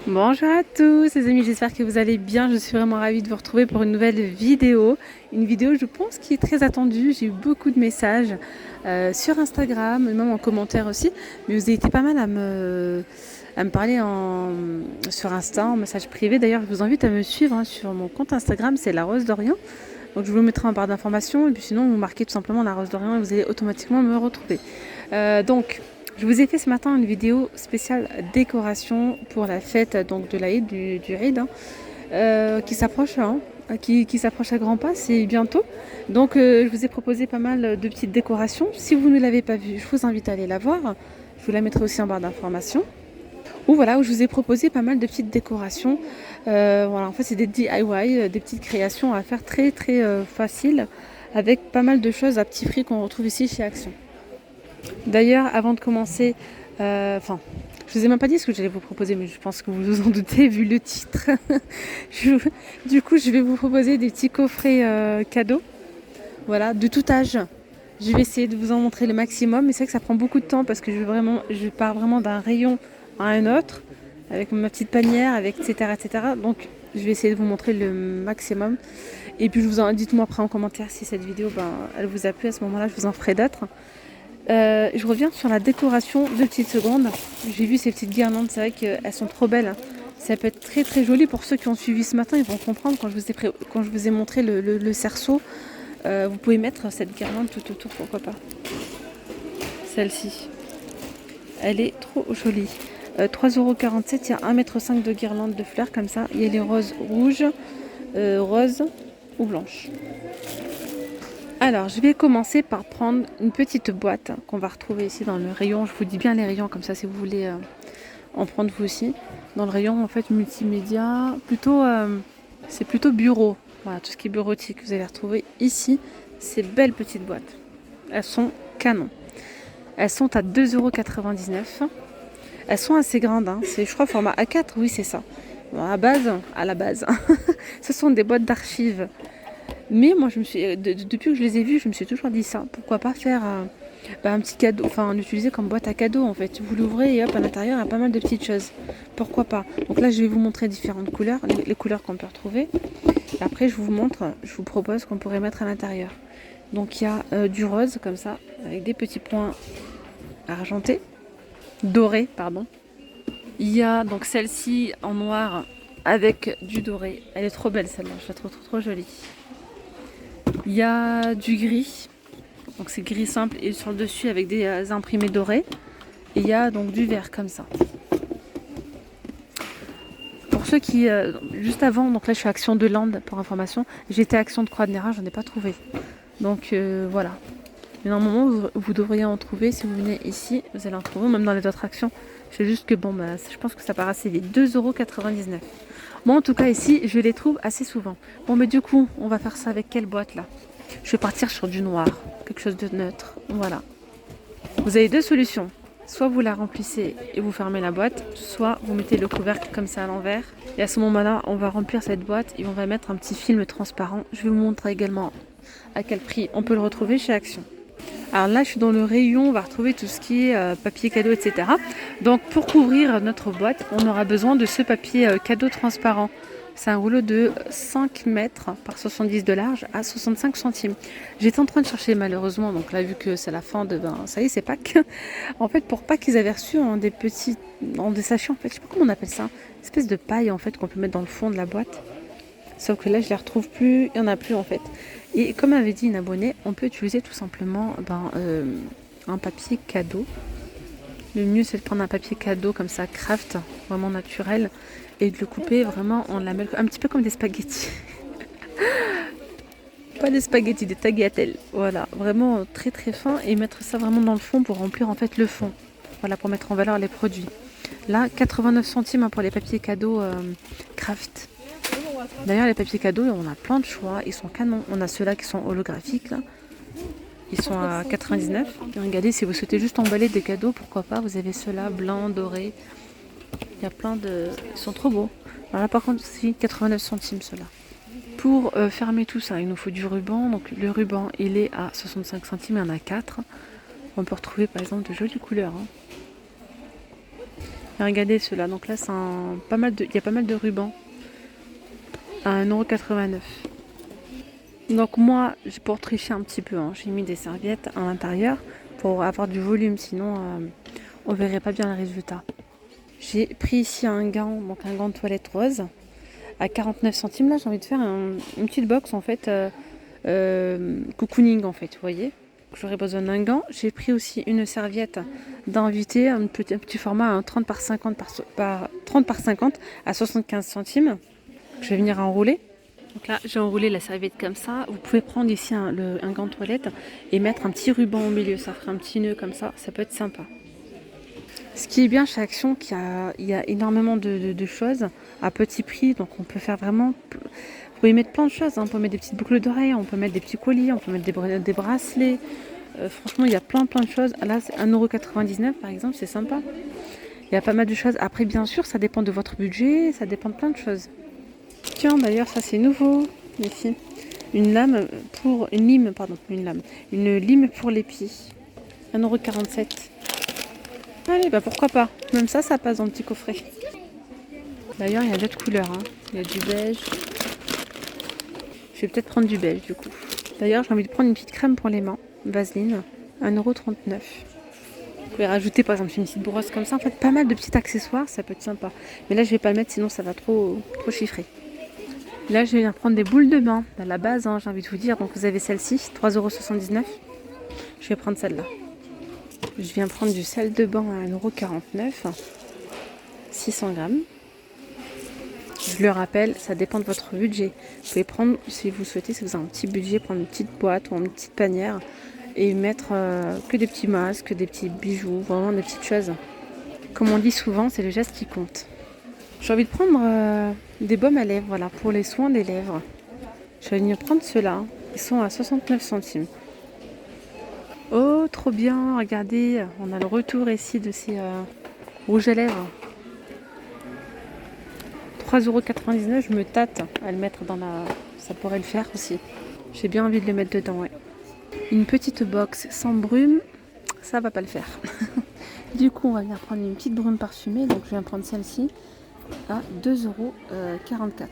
Bonjour à tous les amis, j'espère que vous allez bien. Je suis vraiment ravie de vous retrouver pour une nouvelle vidéo. Une vidéo, je pense, qui est très attendue. J'ai eu beaucoup de messages sur Instagram, et même en commentaire aussi. Mais vous avez été pas mal à me parler sur Insta, en message privé. D'ailleurs, je vous invite à me suivre sur mon compte Instagram, c'est La Rose d'Orient. Donc je vous le mettrai en barre d'informations. Et puis sinon, vous marquez tout simplement La Rose d'Orient et vous allez automatiquement me retrouver. Donc... Je vous ai fait ce matin une vidéo spéciale décoration pour la fête donc de l'Aïd, du Eid, qui s'approche, qui s'approche à grands pas, c'est bientôt. Donc je vous ai proposé pas mal de petites décorations. Si vous ne l'avez pas vue, je vous invite à aller la voir. Je vous la mettrai aussi en barre d'informations. Ou voilà, où je vous ai proposé pas mal de petites décorations. Voilà, en fait c'est des DIY, des petites créations à faire très très faciles, avec pas mal de choses à petit prix qu'on retrouve ici chez Action. D'ailleurs, avant de commencer, je vous ai même pas dit ce que j'allais vous proposer, mais je pense que vous vous en doutez vu le titre. Du coup, je vais vous proposer des petits coffrets cadeaux, voilà, de tout âge. Je vais essayer de vous en montrer le maximum, mais c'est vrai que ça prend beaucoup de temps parce que je pars vraiment d'un rayon à un autre, avec ma petite panière, avec etc., etc. Donc, je vais essayer de vous montrer le maximum. Et puis, dites-moi après en commentaire si cette vidéo, elle vous a plu. À ce moment-là, je vous en ferai d'autres. Je reviens sur la décoration, 2 petites secondes. J'ai vu ces petites guirlandes, c'est vrai qu'elles sont trop belles. Ça peut être très très joli pour ceux qui ont suivi ce matin, ils vont comprendre quand je vous ai montré le cerceau. Vous pouvez mettre cette guirlande tout autour, pourquoi pas. Celle-ci, elle est trop jolie. 3,47 €, il y a 1,5 m de guirlande de fleurs comme ça. Il y a les roses rouges, roses ou blanches. Alors, je vais commencer par prendre une petite boîte qu'on va retrouver ici dans le rayon. Je vous dis bien les rayons, comme ça si vous voulez en prendre vous aussi. Dans le rayon, en fait, multimédia, c'est plutôt bureau. Voilà, tout ce qui est bureautique, vous allez retrouver ici ces belles petites boîtes. Elles sont canon. Elles sont à 2,99 €. Elles sont assez grandes, c'est, je crois, format A4, oui, c'est ça. Bon, à la base, ce sont des boîtes d'archives. Mais moi, depuis que je les ai vus, je me suis toujours dit ça. Pourquoi pas faire un petit cadeau, enfin l'utiliser comme boîte à cadeaux en fait. Vous l'ouvrez et hop, à l'intérieur, il y a pas mal de petites choses. Pourquoi pas. Donc là, je vais vous montrer différentes couleurs, les couleurs qu'on peut retrouver. Et après, je vous propose qu'on pourrait mettre à l'intérieur. Donc il y a du rose comme ça, avec des petits points argentés, dorés, pardon. Il y a donc celle-ci en noir avec du doré. Elle est trop belle celle-là, je la trouve trop trop jolie. Il y a du gris, donc c'est gris simple et sur le dessus avec des imprimés dorés. Et il y a donc du vert comme ça. Pour ceux qui, juste avant, donc là je suis à Action de Land pour information, j'étais à Action de Croix de Néra, j'en ai pas trouvé. Donc voilà. Mais normalement vous devriez en trouver si vous venez ici, vous allez en trouver, même dans les autres actions. C'est juste que je pense que ça part assez vite. 2,99 €. Moi en tout cas ici, je les trouve assez souvent. Bon mais du coup, on va faire ça avec quelle boîte là? Je vais partir sur du noir, quelque chose de neutre. Voilà. Vous avez deux solutions. Soit vous la remplissez et vous fermez la boîte, soit vous mettez le couvercle comme ça à l'envers. Et à ce moment-là, on va remplir cette boîte et on va mettre un petit film transparent. Je vais vous montrer également à quel prix on peut le retrouver chez Action. Alors là, je suis dans le rayon, on va retrouver tout ce qui est papier cadeau, etc. Donc pour couvrir notre boîte, on aura besoin de ce papier cadeau transparent. C'est un rouleau de 5 mètres par 70 de large à 65 centimes. J'étais en train de chercher malheureusement, donc là vu que c'est la fin de... ça y est, c'est Pâques. En fait, pour Pâques, ils avaient reçu des sachets, en fait, je sais pas comment on appelle ça. Une espèce de paille en fait qu'on peut mettre dans le fond de la boîte. Sauf que là, je les retrouve plus, il n'y en a plus en fait. Et comme avait dit une abonnée, on peut utiliser tout simplement un papier cadeau. Le mieux, c'est de prendre un papier cadeau comme ça, craft, vraiment naturel, et de le couper vraiment en lamelles, un petit peu comme des spaghettis. Pas des spaghettis, des tagliatelles. Voilà, vraiment très très fin, et mettre ça vraiment dans le fond pour remplir en fait le fond. Voilà, pour mettre en valeur les produits. Là, 89 centimes pour les papiers cadeaux craft. D'ailleurs, les papiers cadeaux, on a plein de choix. Ils sont canons. On a ceux-là qui sont holographiques. Là. Ils sont à 99. Et regardez, si vous souhaitez juste emballer des cadeaux, pourquoi pas. Vous avez ceux-là, blancs, dorés. Il y a plein de... Ils sont trop beaux. Alors là, par contre, c'est 89 centimes, ceux-là. Pour fermer tout ça, il nous faut du ruban. Donc le ruban, il est à 65 centimes. Il y en a 4. On peut retrouver, par exemple, de jolies couleurs. Et regardez ceux-là. Donc là, il y a pas mal de rubans à 1,89 €. Donc moi, pour tricher un petit peu, hein, j'ai mis des serviettes à l'intérieur pour avoir du volume, sinon on verrait pas bien le résultat. J'ai pris ici un gant, donc un gant de toilette rose à 49 centimes. Là, j'ai envie de faire une petite box en fait, cocooning en fait, vous voyez. J'aurais besoin d'un gant. J'ai pris aussi une serviette d'invité, un petit format, un 30 par 50 par 30 par 50 à 75 centimes. Je vais venir enrouler. Donc là, j'ai enroulé la serviette comme ça. Vous pouvez prendre ici un gant de toilette et mettre un petit ruban au milieu. Ça ferait un petit nœud comme ça. Ça peut être sympa. Ce qui est bien chez Action, il y a énormément de choses à petit prix. Donc on peut faire vraiment... Vous pouvez mettre plein de choses. Hein. On peut mettre des petites boucles d'oreilles, on peut mettre des petits colliers, on peut mettre des bracelets. Franchement, il y a plein de choses. Là, c'est 1,99 € par exemple. C'est sympa. Il y a pas mal de choses. Après, bien sûr, ça dépend de votre budget. Ça dépend de plein de choses. Tiens, d'ailleurs, ça c'est nouveau, les filles. Une lime pour les pieds. 1,47 €. Allez, bah pourquoi pas. Même ça passe dans le petit coffret. D'ailleurs, il y a d'autres couleurs. Hein. Il y a du beige. Je vais peut-être prendre du beige du coup. D'ailleurs, j'ai envie de prendre une petite crème pour les mains. Vaseline. 1,39 €. Vous pouvez rajouter par exemple une petite brosse comme ça. En fait, pas mal de petits accessoires, ça peut être sympa. Mais là, je vais pas le mettre, sinon ça va trop chiffrer. Là, je vais venir prendre des boules de bain. À la base, hein, j'ai envie de vous dire. Donc, vous avez celle-ci, 3,79 €. Je vais prendre celle-là. Je viens prendre du sel de bain à 1,49 €. 600 grammes. Je le rappelle, ça dépend de votre budget. Vous pouvez prendre, si vous souhaitez, si vous avez un petit budget, prendre une petite boîte ou une petite panière et mettre que des petits masques, des petits bijoux, vraiment des petites choses. Comme on dit souvent, c'est le geste qui compte. J'ai envie de prendre des baumes à lèvres, voilà, pour les soins des lèvres. Je vais venir prendre ceux-là. Ils sont à 69 centimes. Oh, trop bien, regardez, on a le retour ici de ces rouges à lèvres. 3,99 €, je me tâte à le mettre dans la... Ça pourrait le faire aussi. J'ai bien envie de le mettre dedans, ouais. Une petite box sans brume, ça va pas le faire. Du coup, on va venir prendre une petite brume parfumée. Donc, je viens prendre celle-ci à 2,44 €.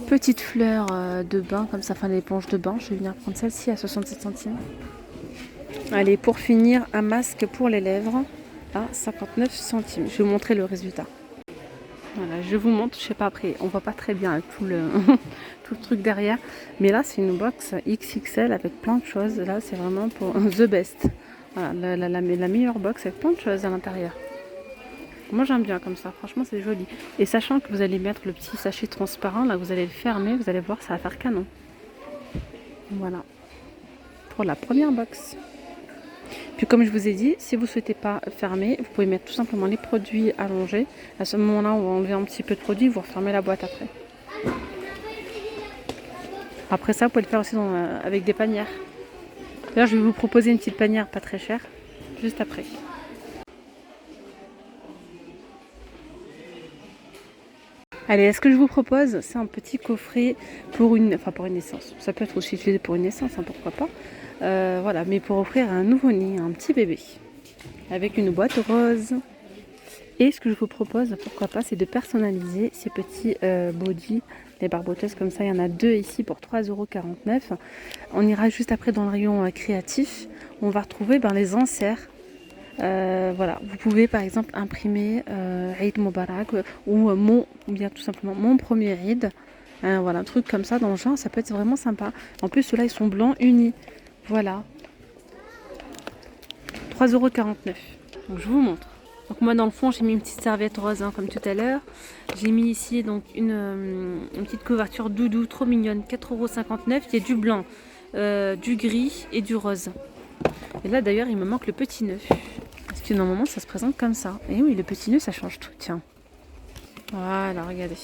Petite fleur de bain, comme ça, enfin l'éponge de bain. Je vais venir prendre celle-ci à 67 centimes. Allez, pour finir, un masque pour les lèvres à 59 centimes. Je vais vous montrer le résultat. Voilà, je vous montre, je sais pas après, on voit pas très bien avec tout le truc derrière. Mais là, c'est une box XXL avec plein de choses. Là, c'est vraiment pour the best. Voilà, la meilleure box avec plein de choses à l'intérieur. Moi, j'aime bien comme ça. Franchement, c'est joli. Et sachant que vous allez mettre le petit sachet transparent, là, vous allez le fermer. Vous allez voir, ça va faire canon. Voilà. Pour la première box. Puis comme je vous ai dit, si vous ne souhaitez pas fermer, vous pouvez mettre tout simplement les produits allongés. À ce moment-là, on va enlever un petit peu de produit, vous refermez la boîte après. Après ça, vous pouvez le faire aussi avec des panières. D'ailleurs, je vais vous proposer une petite panière pas très chère, juste après. Allez, ce que je vous propose, c'est un petit coffret pour une naissance. Ça peut être aussi utilisé pour une naissance, hein, pourquoi pas. Voilà, mais pour offrir un nouveau-né, un petit bébé, avec une boîte rose. Et ce que je vous propose, pourquoi pas, c'est de personnaliser ces petits body, les barboteuses comme ça. Il y en a 2 ici pour 3,49 €. On ira juste après dans le rayon créatif. On va retrouver les inserts. Voilà, vous pouvez par exemple imprimer Eid Mubarak ou bien tout simplement mon premier Eid. Voilà, un truc comme ça dans le genre, ça peut être vraiment sympa. En plus, ceux-là, ils sont blancs unis. Voilà. 3,49 €. Donc, je vous montre. Donc, moi, dans le fond, j'ai mis une petite serviette rose, hein, comme tout à l'heure. J'ai mis ici donc une petite couverture doudou, trop mignonne, 4,59 €. Il y a du blanc, du gris et du rose. Et là, d'ailleurs, il me manque le petit nœud. Parce que normalement, ça se présente comme ça. Et oui, le petit nœud, ça change tout. Tiens. Voilà, regardez.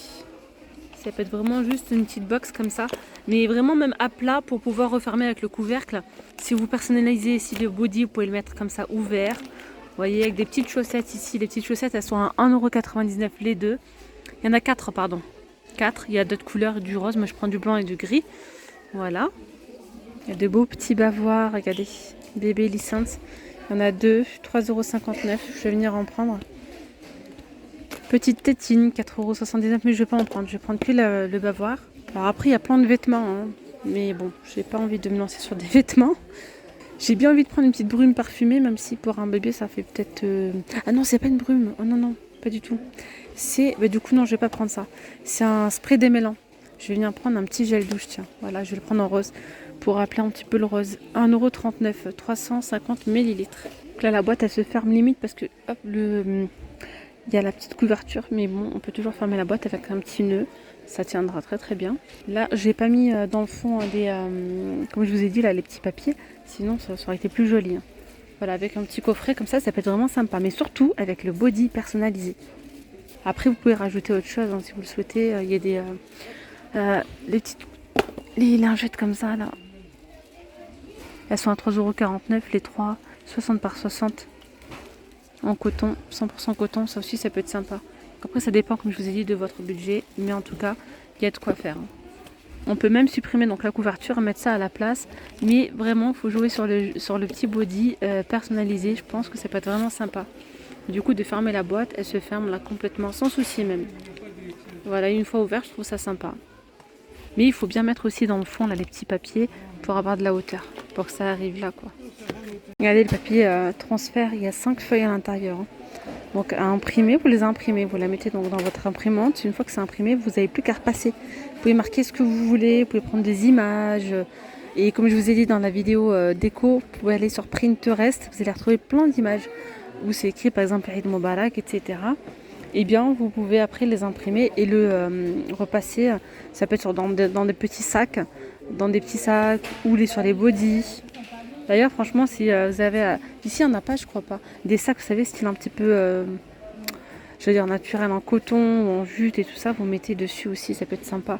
Ça peut être vraiment juste une petite box comme ça. Mais vraiment même à plat pour pouvoir refermer avec le couvercle. Si vous personnalisez ici le body, vous pouvez le mettre comme ça ouvert. Vous voyez, avec des petites chaussettes ici. Les petites chaussettes, elles sont à 1,99 € les deux. Il y en a 4, pardon. 4. Il y a d'autres couleurs, du rose. Moi, je prends du blanc et du gris. Voilà. Il y a de beaux petits bavoirs. Regardez. Bébé licence. Il y en a deux, 3,59 €. Je vais venir en prendre. Petite tétine, 4,79 €, mais je vais pas en prendre. Je vais prendre que le bavoir. Alors après, il y a plein de vêtements, hein. Mais bon, j'ai pas envie de me lancer sur des vêtements. J'ai bien envie de prendre une petite brume parfumée, même si pour un bébé, ça fait peut-être... Ah non, c'est pas une brume. Oh non, non, pas du tout. C'est... Bah, du coup, non, je vais pas prendre ça. C'est un spray démêlant. Je vais venir prendre un petit gel douche, tiens. Voilà, je vais le prendre en rose pour rappeler un petit peu le rose. 1,39 €, 350 millilitres. Donc là, la boîte, elle se ferme limite parce que, hop, il y a la petite couverture. Mais bon, on peut toujours fermer la boîte avec un petit nœud. Ça tiendra très très bien. Là, j'ai pas mis dans le fond comme je vous ai dit, là, les petits papiers. Sinon, ça aurait été plus joli, hein. Voilà, avec un petit coffret comme ça peut être vraiment sympa. Mais surtout, avec le body personnalisé. Après, vous pouvez rajouter autre chose, hein, si vous le souhaitez. Il y a des... les lingettes comme ça, là. Elles sont à 3,49 € les 3, 60 par 60. En coton, 100% coton. Ça aussi, ça peut être sympa. Après, ça dépend, comme je vous ai dit, de votre budget. Mais en tout cas, il y a de quoi faire, hein. On peut même supprimer donc la couverture et mettre ça à la place. Mais vraiment, il faut jouer sur le petit body personnalisé. Je pense que ça peut être vraiment sympa. Du coup, de fermer la boîte, elle se ferme là complètement, sans souci même. Voilà, une fois ouverte, je trouve ça sympa. Mais il faut bien mettre aussi dans le fond là, les petits papiers pour avoir de la hauteur. Pour que ça arrive là, quoi. Regardez le papier transfert, il y a 5 feuilles à l'intérieur, hein. Donc à imprimer, vous les imprimez, vous la mettez donc dans votre imprimante. Une fois que c'est imprimé, vous n'avez plus qu'à repasser. Vous pouvez marquer ce que vous voulez, vous pouvez prendre des images. Et comme je vous ai dit dans la vidéo déco, vous pouvez aller sur Pinterest, vous allez retrouver plein d'images où c'est écrit par exemple Eid Mubarak, etc. Et bien vous pouvez après les imprimer et le repasser. Ça peut être dans des petits sacs, ou sur les bodys. D'ailleurs, franchement, si vous avez... ici, il n'y en a pas, je crois pas. Des sacs, vous savez, style un petit peu... je veux dire, naturel, en coton ou en jute et tout ça. Vous mettez dessus aussi, ça peut être sympa.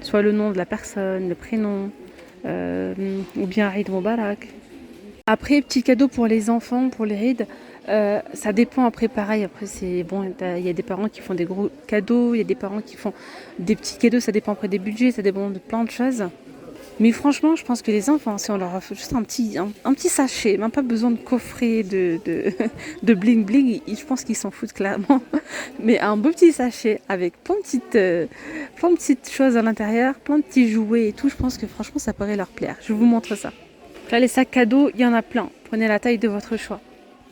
Soit le nom de la personne, le prénom, ou bien Eid Mubarak. Après, petit cadeau pour les enfants, pour les Eid. Ça dépend après, pareil. Après, c'est bon, il y a des parents qui font des gros cadeaux. Il y a des parents qui font des petits cadeaux. Ça dépend après des budgets, ça dépend de plein de choses. Mais franchement, je pense que les enfants, si on leur offre juste un petit sachet, même pas besoin de coffret, de bling bling, je pense qu'ils s'en foutent clairement. Mais un beau petit sachet avec plein de petites choses à l'intérieur, plein de petits jouets et tout, je pense que franchement, ça pourrait leur plaire. Je vous montre ça. Là, les sacs cadeaux, il y en a plein. Prenez la taille de votre choix.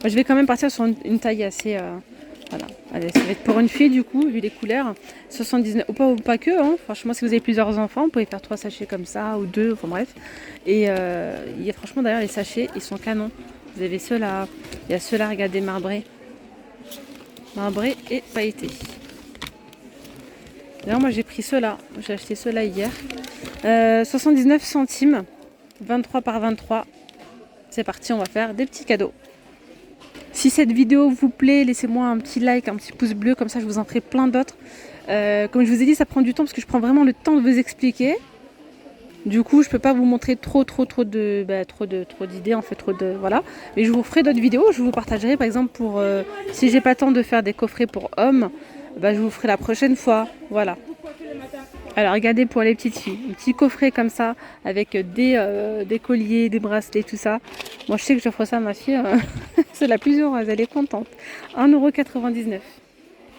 Moi, je vais quand même partir sur une taille assez... voilà, allez, ça va être pour une fille du coup, vu les couleurs. 79, ou pas que, hein. Franchement, si vous avez plusieurs enfants, vous pouvez faire 3 sachets comme ça, ou 2, enfin bref. Et il y a franchement d'ailleurs les sachets, ils sont canons. Vous avez ceux-là, il y a ceux-là, regardez, marbrés et pailletés. D'ailleurs, moi j'ai pris ceux-là, j'ai acheté ceux-là hier. 79 centimes, 23 par 23. C'est parti, on va faire des petits cadeaux. Si cette vidéo vous plaît, laissez-moi un petit like, un petit pouce bleu, comme ça je vous en ferai plein d'autres. Comme je vous ai dit, ça prend du temps parce que je prends vraiment le temps de vous expliquer. Du coup, je peux pas vous montrer trop d'idées, en fait, voilà. Mais je vous ferai d'autres vidéos, je vous partagerai par exemple si j'ai pas le temps de faire des coffrets pour hommes, je vous ferai la prochaine fois, voilà. Alors regardez pour les petites filles, un petit coffret comme ça avec des colliers, des bracelets, tout ça. Moi je sais que j'offre ça à ma fille, c'est la plus heureuse, elle est contente. 1,99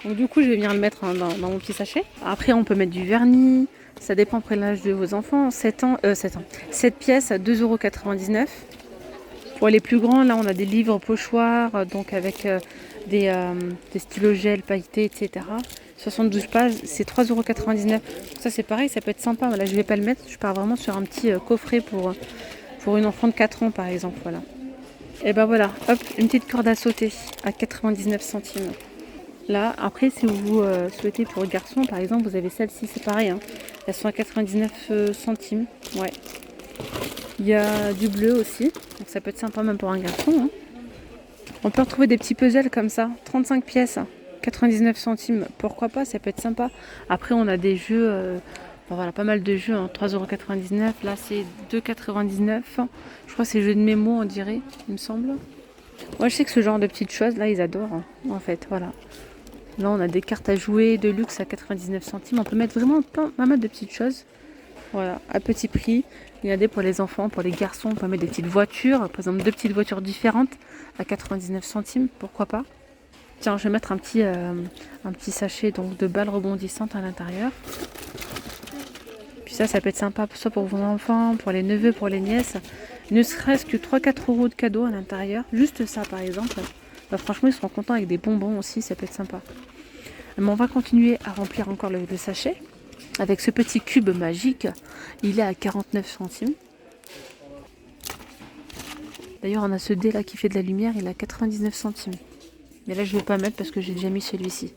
€. Donc du coup je vais venir le mettre dans mon petit sachet. Après on peut mettre du vernis, ça dépend après l'âge de vos enfants. 7 pièces à 2,99 €. Pour les plus grands, là on a des livres pochoirs, donc avec des stylos gel pailletés, etc. 72 pages, c'est 3,99 €. Ça c'est pareil, ça peut être sympa. Là je vais pas le mettre, je pars vraiment sur un petit coffret pour une enfant de 4 ans par exemple, voilà. Et ben voilà, hop, une petite corde à sauter à 99 centimes. Là, après si vous souhaitez pour garçon par exemple, vous avez celle-ci, c'est pareil, hein. Elles sont à 99 centimes, ouais. Il y a du bleu aussi, donc ça peut être sympa même pour un garçon, hein. On peut retrouver des petits puzzles comme ça, 35 pièces. 99 centimes, pourquoi pas, ça peut être sympa. Après on a des jeux, voilà, pas mal de jeux, hein, 3,99 €, là c'est 2,99 €. Je crois que c'est jeux de mémo on dirait, il me semble. Moi je sais que ce genre de petites choses là ils adorent, hein, en fait, voilà. Là on a des cartes à jouer de luxe à 99 centimes, on peut mettre vraiment pas mal de petites choses. Voilà, à petit prix. Regardez, pour les enfants, pour les garçons, on peut mettre des petites voitures. Par exemple, 2 petites voitures différentes à 99 centimes, pourquoi pas. Tiens, je vais mettre un petit sachet donc, de balles rebondissantes à l'intérieur. Puis ça peut être sympa soit pour vos enfants, pour les neveux, pour les nièces. Ne serait-ce que 3-4 euros de cadeaux à l'intérieur. Juste ça, par exemple. Bah, franchement, ils seront contents avec des bonbons aussi, ça peut être sympa. Mais on va continuer à remplir encore le sachet. Avec ce petit cube magique, il est à 49 centimes. D'ailleurs, on a ce dé là qui fait de la lumière, il est à 99 centimes. Mais là, je ne vais pas mettre parce que j'ai déjà mis celui-ci.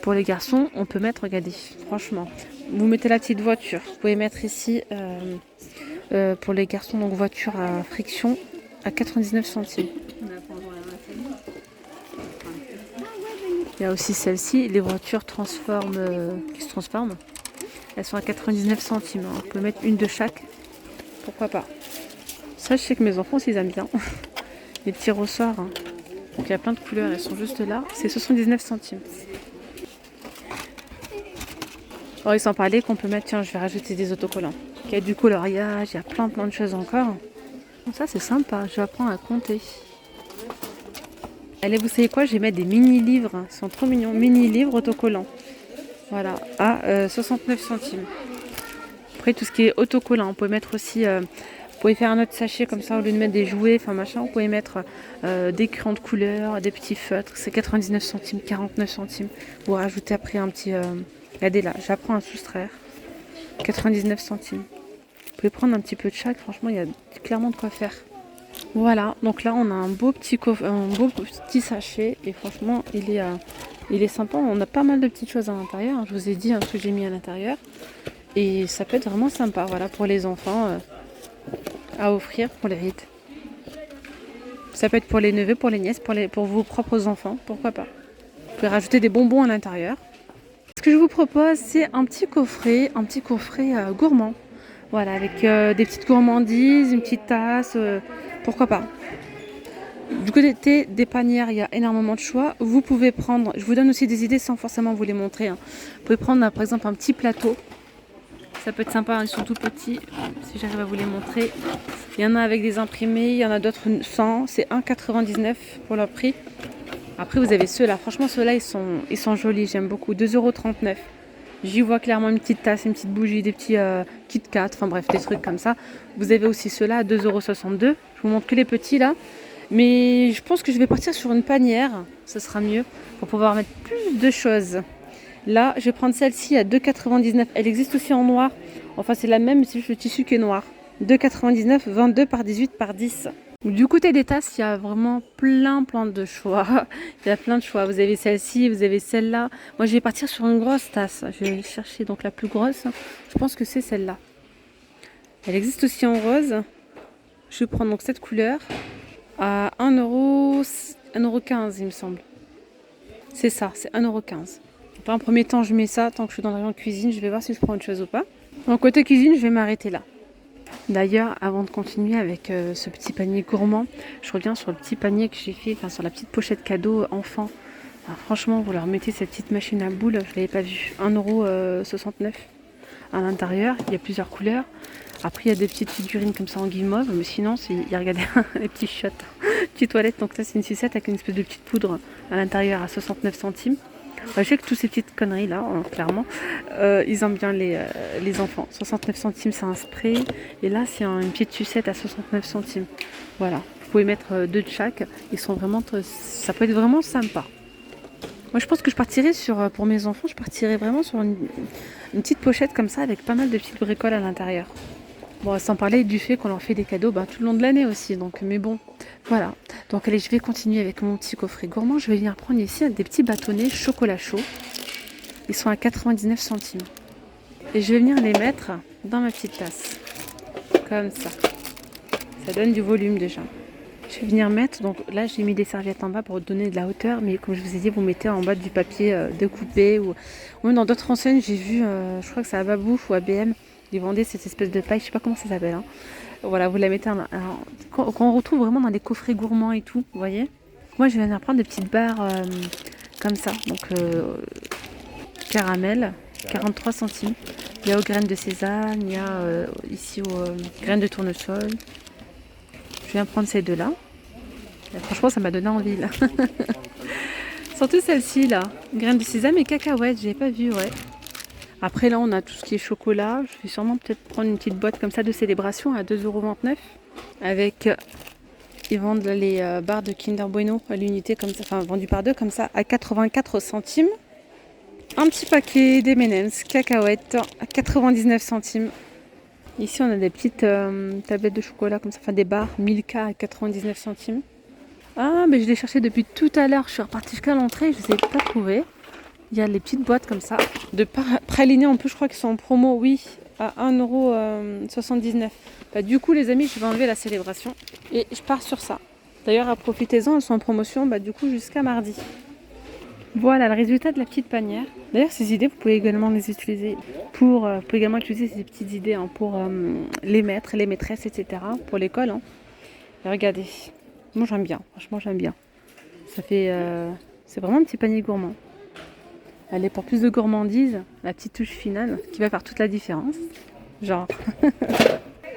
Pour les garçons, on peut mettre, regardez, franchement, vous mettez la petite voiture. Vous pouvez mettre ici, pour les garçons, donc voiture à friction, à 99 centimes. Il y a aussi celle-ci, les voitures qui se transforment. Elles sont à 99 centimes. On peut mettre une de chaque. Pourquoi pas. Ça, je sais que mes enfants, ils aiment bien. Les petits ressorts. Hein. Donc, il y a plein de couleurs. Elles sont juste là. C'est 79 centimes. Alors, ils s'en parlaient qu'on peut mettre... Tiens, je vais rajouter des autocollants. Il y a du coloriage. Il y a plein de choses encore. Donc, ça, c'est sympa. Je vais apprendre à compter. Allez, vous savez quoi? Je vais mettre des mini-livres. Ils sont trop mignons. Mini-livres autocollants. Voilà. À 69 centimes. Après, tout ce qui est autocollant. On peut mettre aussi... vous pouvez faire un autre sachet comme ça, au lieu de mettre des jouets, enfin machin, vous pouvez mettre des crayons de couleur, des petits feutres, c'est 99 centimes, 49 centimes. Vous rajoutez après un petit... regardez là, j'apprends à soustraire. 99 centimes. Vous pouvez prendre un petit peu de chaque, franchement, il y a clairement de quoi faire. Voilà, donc là on a un beau petit sachet et franchement, il est sympa. On a pas mal de petites choses à l'intérieur. Je vous ai dit ce que j'ai mis à l'intérieur. Et ça peut être vraiment sympa, voilà, pour les enfants. À offrir pour les rites. Ça peut être pour les neveux, pour les nièces, pour vos propres enfants, pourquoi pas. Vous pouvez rajouter des bonbons à l'intérieur. Ce que je vous propose, c'est un petit coffret gourmand. Voilà, avec des petites gourmandises, une petite tasse, pourquoi pas. Du côté des panières, il y a énormément de choix. Vous pouvez prendre, je vous donne aussi des idées sans forcément vous les montrer. Hein. Vous pouvez prendre par exemple un petit plateau. Ça peut être sympa, ils sont tout petits, si j'arrive à vous les montrer. Il y en a avec des imprimés, il y en a d'autres sans. C'est 1,99 € pour leur prix. Après, vous avez ceux-là. Franchement, ceux-là, ils sont jolis, j'aime beaucoup. 2,39 €. J'y vois clairement une petite tasse, une petite bougie, des petits Kit Kat, enfin bref, des trucs comme ça. Vous avez aussi ceux-là à 2,62 €. Je vous montre que les petits là. Mais je pense que je vais partir sur une panière, ce sera mieux, pour pouvoir mettre plus de choses. Là, je vais prendre celle-ci à 2,99 €. Elle existe aussi en noir. Enfin, c'est la même, c'est juste le tissu qui est noir. 2,99 €, 22 par 18 par 10. Du côté des tasses, il y a vraiment plein de choix. Il y a plein de choix. Vous avez celle-ci, vous avez celle-là. Moi, je vais partir sur une grosse tasse. Je vais chercher donc la plus grosse. Je pense que c'est celle-là. Elle existe aussi en rose. Je vais prendre donc cette couleur à 1,15 €, il me semble. C'est ça, c'est 1,15 €. En premier temps, je mets ça. Tant que je suis dans la cuisine, je vais voir si je prends autre chose ou pas. Donc, côté cuisine, je vais m'arrêter là. D'ailleurs, avant de continuer avec ce petit panier gourmand, je reviens sur le petit panier que j'ai fait, enfin sur la petite pochette cadeau enfant. Alors, franchement, vous leur mettez cette petite machine à boules, je ne l'avais pas vue. 1,69 € à l'intérieur. Il y a plusieurs couleurs. Après, il y a des petites figurines comme ça en guimauve. Mais sinon, il y a, regardez, les petits shots, petites toilettes. Donc, ça, c'est une sucette avec une espèce de petite poudre à l'intérieur à 69 centimes. Je sais que toutes ces petites conneries là, clairement, ils aiment bien les enfants. 69 centimes, c'est un spray. Et là, c'est une petite sucette à 69 centimes. Voilà. Vous pouvez mettre 2 de chaque. Ils sont vraiment, ça peut être vraiment sympa. Moi, je pense que je partirais pour mes enfants, je partirais vraiment sur une petite pochette comme ça avec pas mal de petites bricoles à l'intérieur. Bon, sans parler du fait qu'on leur fait des cadeaux tout le long de l'année aussi. Donc, mais bon, voilà. Donc, allez, je vais continuer avec mon petit coffret gourmand. Je vais venir prendre ici des petits bâtonnets chocolat chaud. Ils sont à 99 centimes. Et je vais venir les mettre dans ma petite tasse. Comme ça. Ça donne du volume déjà. Je vais venir mettre, donc là j'ai mis des serviettes en bas pour donner de la hauteur, mais comme je vous ai dit, vous mettez en bas du papier découpé ou même dans d'autres enseignes, j'ai vu, je crois que c'est à Babouf ou à BM, ils vendaient cette espèce de paille, je sais pas comment ça s'appelle. Hein. Voilà, vous la mettez qu'on retrouve vraiment dans les coffrets gourmands et tout, vous voyez. Moi je vais venir prendre des petites barres comme ça, donc caramel, 43 centimes. Il y a aux graines de sésame, il y a ici aux graines de tournesol. Je viens prendre ces deux-là. Franchement, ça m'a donné envie là. Surtout celle-ci là, graines de sésame et cacahuètes, j'ai pas vu, ouais. Après là, on a tout ce qui est chocolat. Je vais sûrement peut-être prendre une petite boîte comme ça de célébration à 2,29 €. Avec, ils vendent les barres de Kinder Bueno à l'unité comme ça, enfin vendues par deux comme ça à 84 centimes. Un petit paquet d'M&M's cacahuètes à 99 centimes. Ici, on a des petites tablettes de chocolat comme ça, enfin des barres Milka à 99 centimes. Ah, mais je l'ai cherché depuis tout à l'heure. Je suis repartie jusqu'à l'entrée, je ne les ai pas trouvées. Il y a les petites boîtes comme ça, de pralinés en plus, je crois qu'ils sont en promo, oui, à 1,79 €. Bah, du coup, les amis, je vais enlever la célébration et je pars sur ça. D'ailleurs, profitez-en, elles sont en promotion du coup jusqu'à mardi. Voilà le résultat de la petite panière. D'ailleurs, ces idées, vous pouvez également les utiliser vous pouvez également utiliser ces petites idées pour les maîtres, les maîtresses, etc. pour l'école. Et regardez, moi j'aime bien, franchement j'aime bien. Ça fait, c'est vraiment un petit panier gourmand. Allez, pour plus de gourmandise, la petite touche finale qui va faire toute la différence. Genre,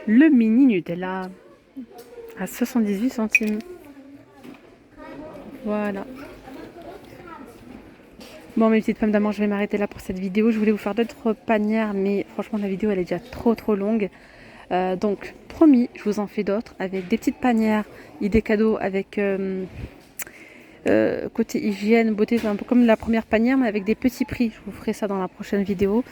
le mini Nutella à 78 centimes. Voilà. Bon, mes petites femmes d'amour, je vais m'arrêter là pour cette vidéo. Je voulais vous faire d'autres panières, mais franchement, la vidéo, elle est déjà trop longue. Donc, promis, je vous en fais d'autres avec des petites panières, idées cadeaux avec... côté hygiène, beauté, un peu comme la première panière, mais avec des petits prix. Je vous ferai ça dans la prochaine vidéo,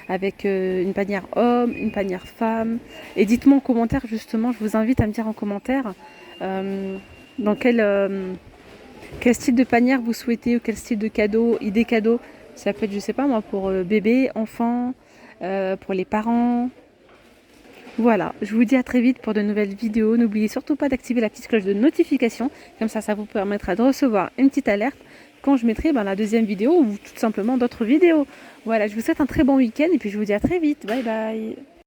avec une panière homme, une panière femme. Et dites-moi en commentaire, justement, je vous invite à me dire en commentaire dans quel style de panière vous souhaitez, ou quel style de cadeau, idée cadeau. Ça peut être, je sais pas moi, pour bébé, enfant, pour les parents. Voilà, je vous dis à très vite pour de nouvelles vidéos. N'oubliez surtout pas d'activer la petite cloche de notification. Comme ça vous permettra de recevoir une petite alerte quand je mettrai la deuxième vidéo ou tout simplement d'autres vidéos. Voilà, je vous souhaite un très bon week-end et puis je vous dis à très vite. Bye bye.